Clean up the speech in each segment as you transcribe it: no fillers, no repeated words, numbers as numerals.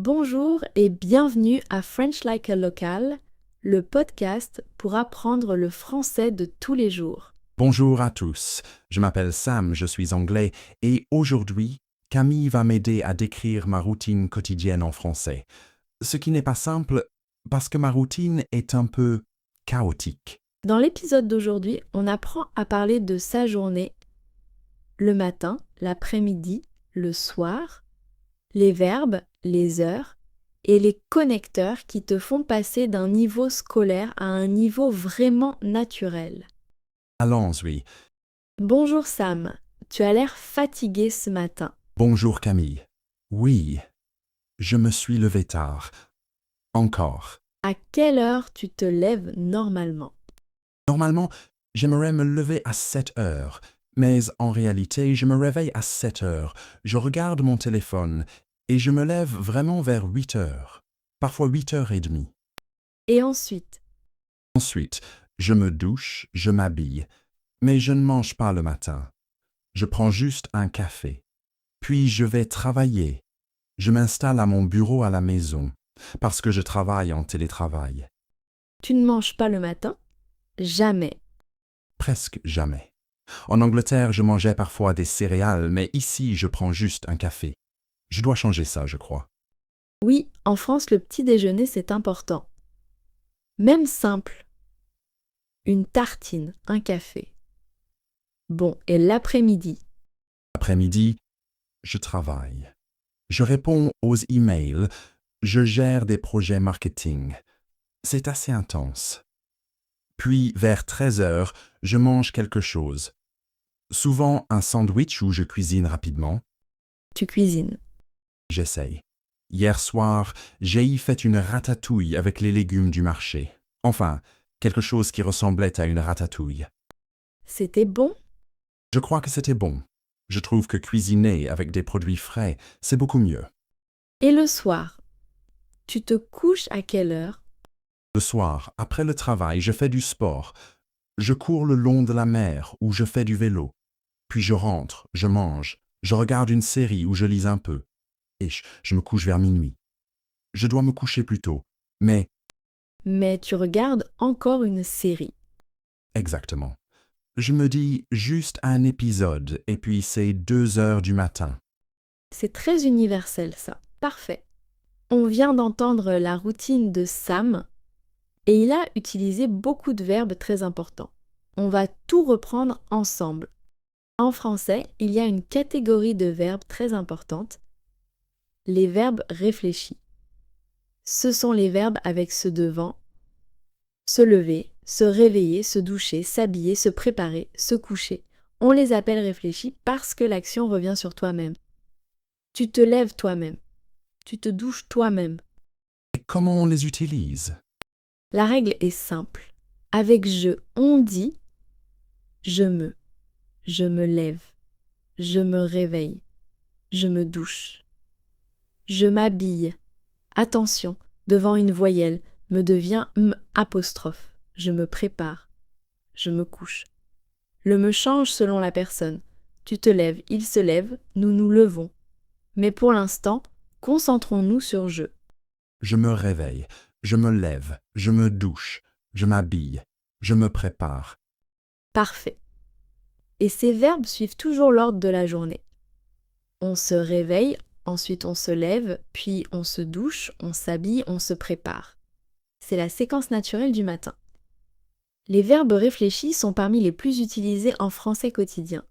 Bonjour et bienvenue à French Like a Local, le podcast pour apprendre le français de tous les jours. Bonjour à tous, je m'appelle Sam, je suis anglais et aujourd'hui, Camille va m'aider à décrire ma routine quotidienne en français. Ce qui n'est pas simple parce que ma routine est un peu chaotique. Dans l'épisode d'aujourd'hui, on apprend à parler de sa journée, le matin, l'après-midi, le soir, les verbes, les heures et les connecteurs qui te font passer d'un niveau scolaire à un niveau vraiment naturel. Allons-y. Bonjour Sam, tu as l'air fatigué ce matin. Bonjour Camille. Oui, je me suis levé tard. Encore. À quelle heure tu te lèves normalement? Normalement, j'aimerais me lever à 7 heures, mais en réalité, je me réveille à 7 heures. Je regarde mon téléphone et je me lève vraiment vers 8 heures, parfois 8h30. Et ensuite, Ensuite, je me douche, je m'habille, mais je ne mange pas le matin. Je prends juste un café. Puis je vais travailler. Je m'installe à mon bureau à la maison, parce que je travaille en télétravail. tu ne manges pas le matin? Jamais. Presque jamais. En Angleterre, je mangeais parfois des céréales, mais ici, je prends juste un café. Je dois changer ça, je crois. Oui, en France, le petit déjeuner, c'est important. Même simple. Une tartine, un café. Bon, et l'après-midi? Après-midi, je travaille. Je réponds aux emails. Je gère des projets marketing. C'est assez intense. Puis, vers 13 heures, je mange quelque chose. Souvent un sandwich où je cuisine rapidement. Tu cuisines. J'essaye. Hier soir, j'ai y fait une ratatouille avec les légumes du marché. Enfin, quelque chose qui ressemblait à une ratatouille. C'était bon? Je crois que c'était bon. Je trouve que cuisiner avec des produits frais, c'est beaucoup mieux. Et le soir? Tu te couches à quelle heure? Le soir, après le travail, je fais du sport. Je cours le long de la mer ou je fais du vélo. Puis je rentre, je mange, je regarde une série ou je lis un peu. Et je me couche vers minuit. Je dois me coucher plus tôt. Mais, Mais tu regardes encore une série. exactement. Je me dis juste un épisode et puis c'est 2 heures du matin. C'est très universel ça. Parfait. On vient d'entendre la routine de Sam et il a utilisé beaucoup de verbes très importants. On va tout reprendre ensemble. En français, il y a une catégorie de verbes très importante, les verbes réfléchis. Ce sont les verbes avec ce devant, se lever, se réveiller, se doucher, s'habiller, se préparer, se coucher. On les appelle réfléchis parce que l'action revient sur toi-même. Tu te lèves toi-même. Tu te douches toi-même. Et comment on les utilise? La règle est simple. Avec je, on dit je me lève, je me réveille, je me douche, je m'habille. Attention, devant une voyelle, me devient m apostrophe. Je me prépare, je me couche. Le me change selon la personne. Tu te lèves, il se lève, nous nous levons. Mais pour l'instant, concentrons-nous sur je. Je me réveille, je me lève, je me douche, je m'habille, je me prépare. Parfait. Et ces verbes suivent toujours l'ordre de la journée. On se réveille, ensuite on se lève, puis on se douche, on s'habille, on se prépare. C'est la séquence naturelle du matin. Les verbes réfléchis sont parmi les plus utilisés en français quotidien.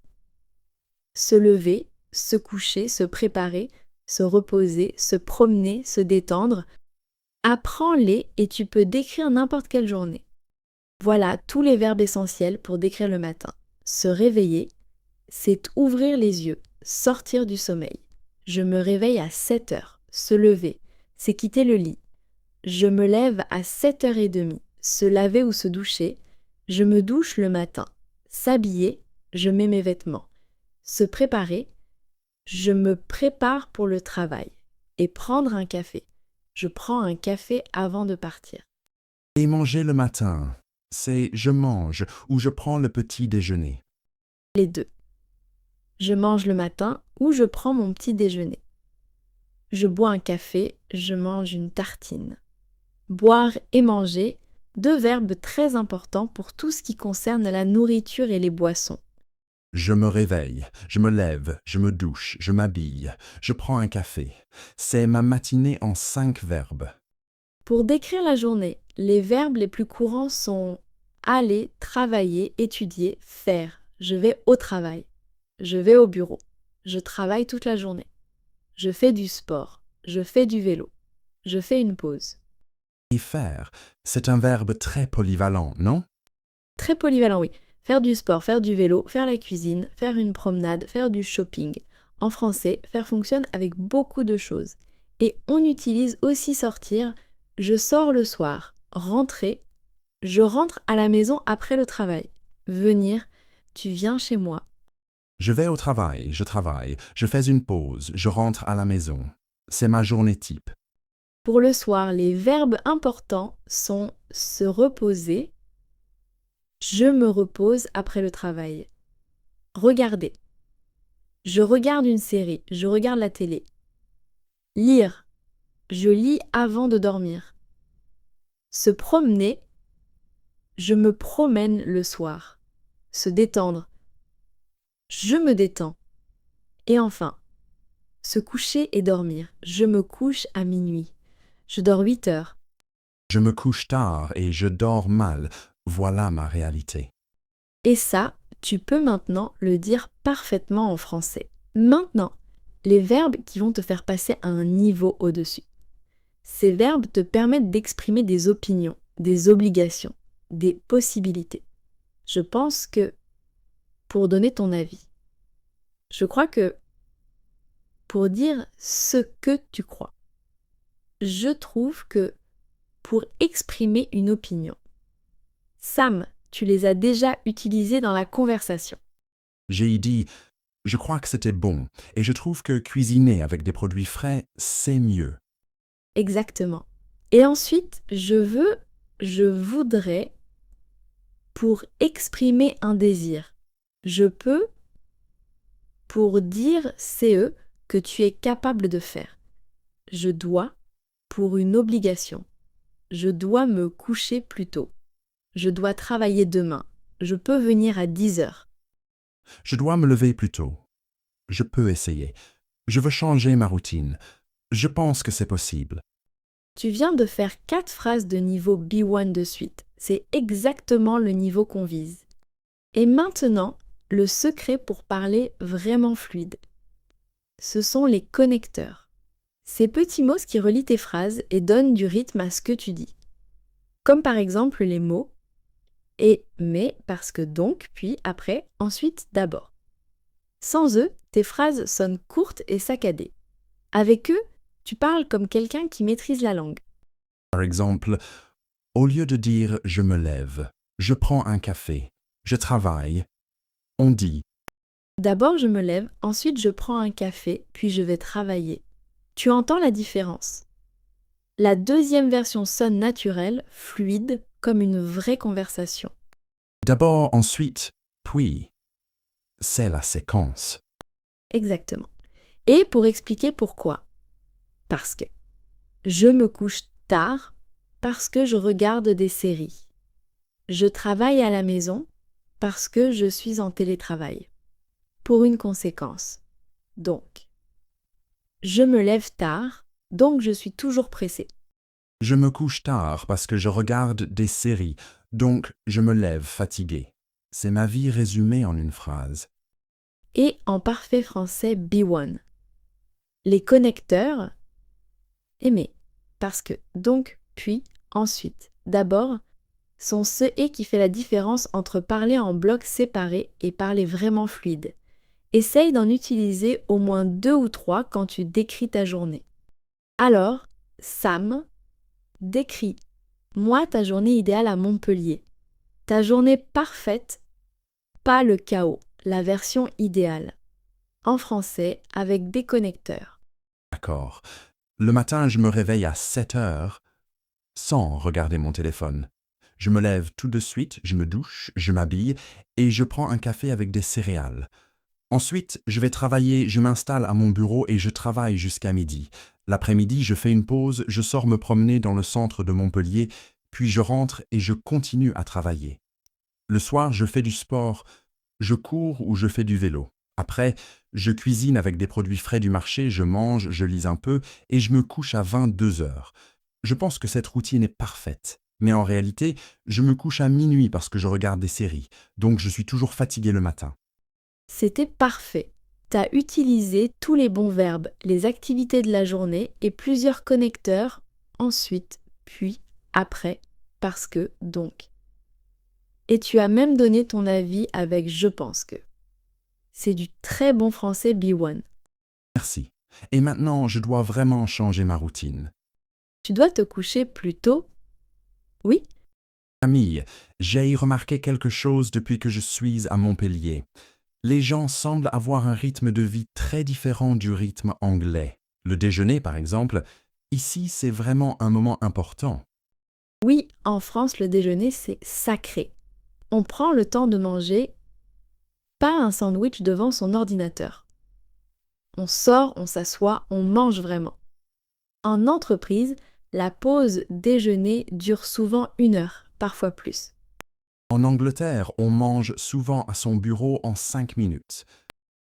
Se lever, se coucher, se préparer, se reposer, se promener, se détendre. Apprends-les et tu peux décrire n'importe quelle journée. Voilà tous les verbes essentiels pour décrire le matin. Se réveiller, c'est ouvrir les yeux, sortir du sommeil. Je me réveille à 7 heures. Se lever, c'est quitter le lit. Je me lève à 7h30. Se laver ou se doucher. Je me douche le matin. S'habiller, je mets mes vêtements. Se préparer, je me prépare pour le travail. Et prendre un café. Je prends un café avant de partir. Et manger le matin, c'est je mange ou je prends le petit déjeuner. Les deux. Je mange le matin ou je prends mon petit déjeuner. Je bois un café, je mange une tartine. Boire et manger, deux verbes très importants pour tout ce qui concerne la nourriture et les boissons. Je me réveille, je me lève, je me douche, je m'habille, je prends un café. C'est ma matinée en 5 verbes. Pour décrire la journée, les verbes les plus courants sont aller, travailler, étudier, faire. Je vais au travail. Je vais au bureau. Je travaille toute la journée. Je fais du sport. Je fais du vélo. Je fais une pause. Et faire, c'est un verbe très polyvalent, non? Très polyvalent, oui. Faire du sport, faire du vélo, faire la cuisine, faire une promenade, faire du shopping. En français, faire fonctionne avec beaucoup de choses. Et on utilise aussi sortir. Je sors le soir. Rentrer. Je rentre à la maison après le travail. Venir. Tu viens chez moi. Je vais au travail, je travaille, je fais une pause, je rentre à la maison. C'est ma journée type. Pour le soir, les verbes importants sont se reposer. Je me repose après le travail. Regarder. Je regarde une série. Je regarde la télé. Lire. Je lis avant de dormir. Se promener. Je me promène le soir. Se détendre. Je me détends. Et enfin, se coucher et dormir. Je me couche à minuit. Je dors 8 heures. Je me couche tard et je dors mal. Voilà ma réalité. Et ça, tu peux maintenant le dire parfaitement en français. Maintenant, les verbes qui vont te faire passer à un niveau au-dessus. Ces verbes te permettent d'exprimer des opinions, des obligations, des possibilités. Je pense que, pour donner ton avis, je crois que pour dire ce que tu crois, je trouve que pour exprimer une opinion, Sam, tu les as déjà utilisés dans la conversation. J'ai dit, je crois que c'était bon, et je trouve que cuisiner avec des produits frais, c'est mieux. Exactement. Et ensuite, je voudrais, pour exprimer un désir. Je peux, pour dire CE, que tu es capable de faire. Je dois, pour une obligation. Je dois me coucher plus tôt. Je dois travailler demain. Je peux venir à 10 heures. Je dois me lever plus tôt. Je peux essayer. Je veux changer ma routine. Je pense que c'est possible. Tu viens de faire 4 phrases de niveau B1 de suite. C'est exactement le niveau qu'on vise. Et maintenant, le secret pour parler vraiment fluide. Ce sont les connecteurs. Ces petits mots qui relient tes phrases et donnent du rythme à ce que tu dis. Comme par exemple les mots et mais parce que donc, puis après, ensuite, d'abord. Sans eux, tes phrases sonnent courtes et saccadées. Avec eux, tu parles comme quelqu'un qui maîtrise la langue. Par exemple, au lieu de dire je me lève, je prends un café, je travaille, on dit D'abord, je me lève, ensuite je prends un café, puis je vais travailler. Tu entends la différence. La deuxième version sonne naturelle, fluide, comme une vraie conversation. d'abord, ensuite, puis. C'est la séquence. Exactement. Et pour expliquer pourquoi. Parce que je me couche tard parce que je regarde des séries. Je travaille à la maison parce que je suis en télétravail. Pour une conséquence. Donc, je me lève tard, donc je suis toujours pressée. Je me couche tard parce que je regarde des séries, donc je me lève fatigué. C'est ma vie résumée en une phrase. Et en parfait français B1. Les connecteurs, aimer, parce que, donc, puis, ensuite, d'abord, sont ce et qui fait la différence entre parler en blocs séparés et parler vraiment fluide. Essaye d'en utiliser au moins 2 ou 3 quand tu décris ta journée. Alors, Sam, décris, moi, ta journée idéale à Montpellier. Ta journée parfaite, pas le chaos, la version idéale. En français, avec des connecteurs. D'accord. Le matin, je me réveille à 7 heures sans regarder mon téléphone. Je me lève tout de suite, je me douche, je m'habille et je prends un café avec des céréales. Ensuite, je vais travailler, je m'installe à mon bureau et je travaille jusqu'à midi. L'après-midi, je fais une pause, je sors me promener dans le centre de Montpellier, puis je rentre et je continue à travailler. Le soir, je fais du sport, je cours ou je fais du vélo. Après, je cuisine avec des produits frais du marché, je mange, je lis un peu et je me couche à 22 heures. Je pense que cette routine est parfaite. Mais en réalité, je me couche à minuit parce que je regarde des séries, donc je suis toujours fatigué le matin. C'était parfait. T'as utilisé tous les bons verbes, les activités de la journée et plusieurs connecteurs, ensuite, puis, après, parce que, donc. Et tu as même donné ton avis avec je pense que. C'est du très bon français B1. Merci. Et maintenant, je dois vraiment changer ma routine. Tu dois te coucher plus tôt? Oui? Camille, j'ai remarqué quelque chose depuis que je suis à Montpellier. Les gens semblent avoir un rythme de vie très différent du rythme anglais. Le déjeuner, par exemple, ici, c'est vraiment un moment important. Oui, en France, le déjeuner, c'est sacré. On prend le temps de manger, pas un sandwich devant son ordinateur. On sort, on s'assoit, on mange vraiment. En entreprise, la pause déjeuner dure souvent 1 heure, parfois plus. En Angleterre, on mange souvent à son bureau en 5 minutes.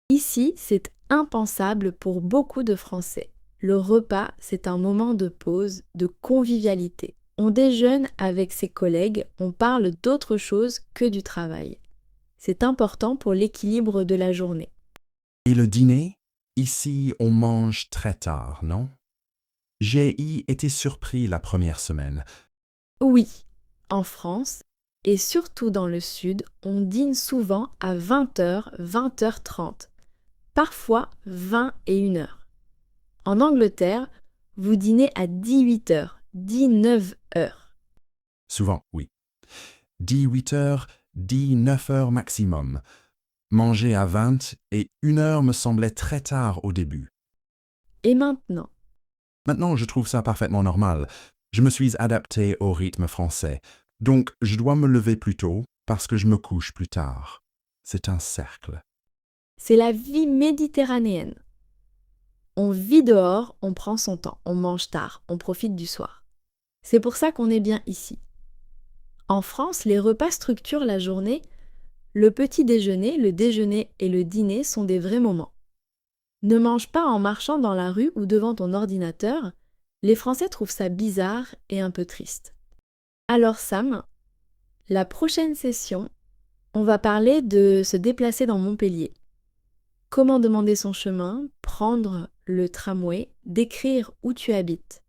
Ici, c'est impensable pour beaucoup de Français. Le repas, c'est un moment de pause, de convivialité. On déjeune avec ses collègues, on parle d'autre chose que du travail. C'est important pour l'équilibre de la journée. Et le dîner? Ici, on mange très tard, non? J'ai été surpris la première semaine. Oui, en France, et surtout dans le sud, on dîne souvent à 20h, 20h30, parfois 21h. En Angleterre, vous dînez à 18h, 19h. Souvent, oui. 18 heures, 19 heures maximum. Manger à 20 et 1 heure me semblait très tard au début. Et maintenant, Maintenant, je trouve ça parfaitement normal. Je me suis adapté au rythme français. Donc, je dois me lever plus tôt parce que je me couche plus tard. C'est un cercle. c'est la vie méditerranéenne. On vit dehors, on prend son temps, on mange tard, on profite du soir. C'est pour ça qu'on est bien ici. En France, les repas structurent la journée. Le petit déjeuner, le déjeuner et le dîner sont des vrais moments. Ne mange pas en marchant dans la rue ou devant ton ordinateur. Les Français trouvent ça bizarre et un peu triste. Alors Sam, la prochaine session, on va parler de se déplacer dans Montpellier. Comment demander son chemin, prendre le tramway, décrire où tu habites.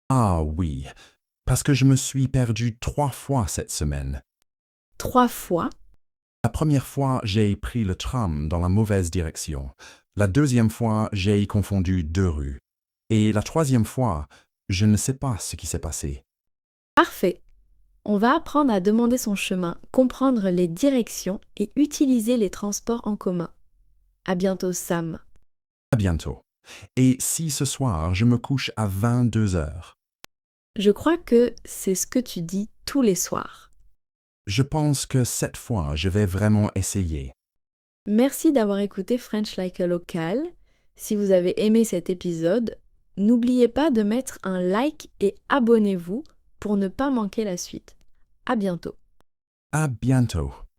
Ah oui, parce que je me suis perdu 3 fois cette semaine. 3 fois, La première fois, j'ai pris le tram dans la mauvaise direction. La deuxième fois, j'ai confondu 2 rues. Et la troisième fois, je ne sais pas ce qui s'est passé. parfait. On va apprendre à demander son chemin, comprendre les directions et utiliser les transports en commun. À bientôt Sam. À bientôt. Et si ce soir, je me couche à 22 heures? Je crois que c'est ce que tu dis tous les soirs. Je pense que cette fois, je vais vraiment essayer. Merci d'avoir écouté French Like a Local. Si vous avez aimé cet épisode, n'oubliez pas de mettre un like et abonnez-vous pour ne pas manquer la suite. À bientôt. À bientôt.